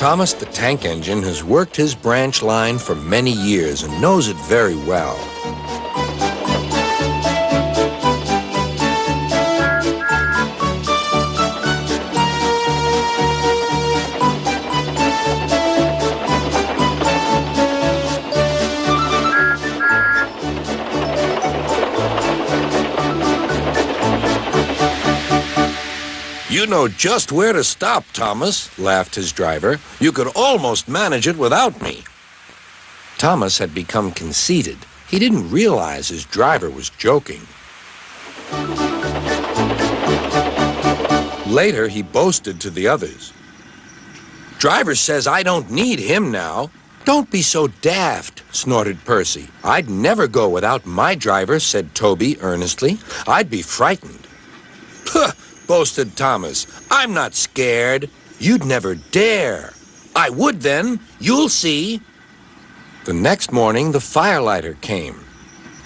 Thomas the Tank Engine has worked his branch line for many years and knows it very well. You know just where to stop, Thomas, laughed his driver. You could almost manage it without me. Thomas had become conceited. He didn't realize his driver was joking. Later, he boasted to the others. Driver says I don't need him now. Don't be so daft, snorted Percy. I'd never go without my driver, said Toby earnestly. I'd be frightened. Puh! Boasted Thomas. I'm not scared. You'd never dare. I would then. You'll see. The next morning, the firelighter came.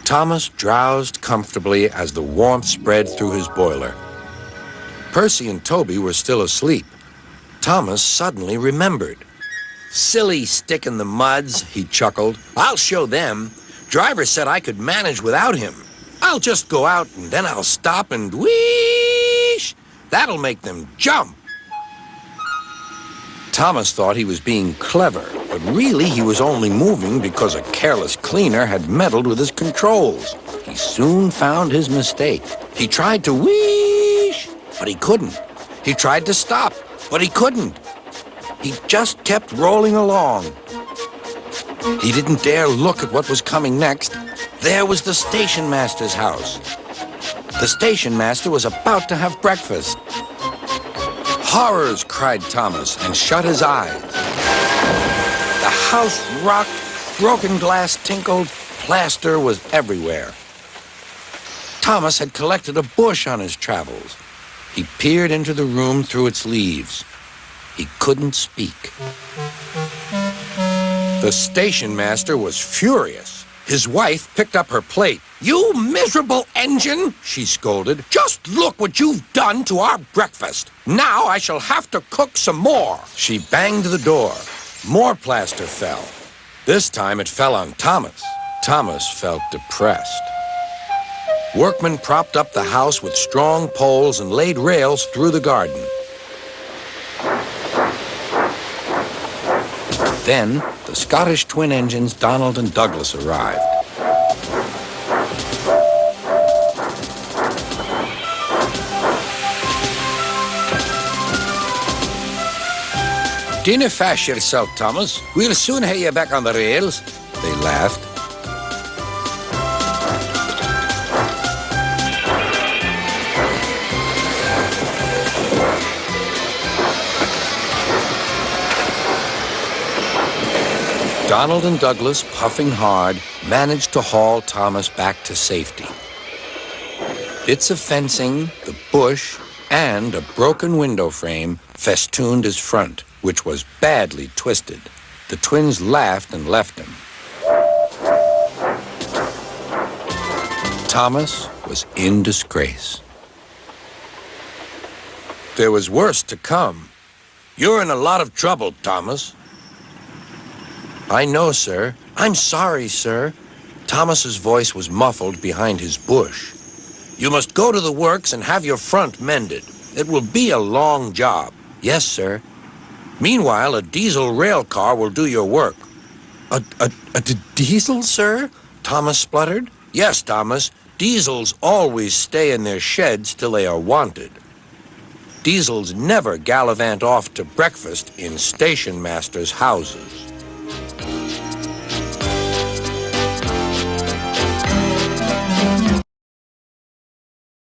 Thomas drowsed comfortably as the warmth spread through his boiler. Percy and Toby were still asleep. Thomas suddenly remembered. Silly stick in the muds, he chuckled. I'll show them. Driver said I could manage without him. I'll just go out and then I'll stop and whoosh! That'll make them jump. Thomas thought he was being clever, but really he was only moving because a careless cleaner had meddled with his controls. He soon found his mistake. He tried to whoosh, but he couldn't. He tried to stop, but he couldn't. He just kept rolling along. He didn't dare look at what was coming next. There was the station master's house. The station master was about to have breakfast. Horrors, cried Thomas, and shut his eyes. The house rocked, broken glass tinkled, plaster was everywhere. Thomas had collected a bush on his travels. He peered into the room through its leaves. He couldn't speak. The station master was furious. His wife picked up her plate. You miserable engine, she scolded. Just look what you've done to our breakfast. Now I shall have to cook some more. She banged the door. More plaster fell. This time it fell on Thomas. Thomas felt depressed. Workmen propped up the house with strong poles and laid rails through the garden. Then, the Scottish twin engines Donald and Douglas arrived. Dinna fash yourself, Thomas. We'll soon have you back on the rails. They laughed. Donald and Douglas, puffing hard, managed to haul Thomas back to safety. Bits of fencing, the bush, and a broken window frame festooned his front, which was badly twisted. The twins laughed and left him. Thomas was in disgrace. There was worse to come. You're in a lot of trouble, Thomas. I know, sir. I'm sorry, sir. Thomas's voice was muffled behind his bush. You must go to the works and have your front mended. It will be a long job. Yes, sir. Meanwhile, a diesel rail car will do your work. A diesel, sir? Thomas spluttered. Yes, Thomas. Diesels always stay in their sheds till they are wanted. Diesels never gallivant off to breakfast in station masters' houses.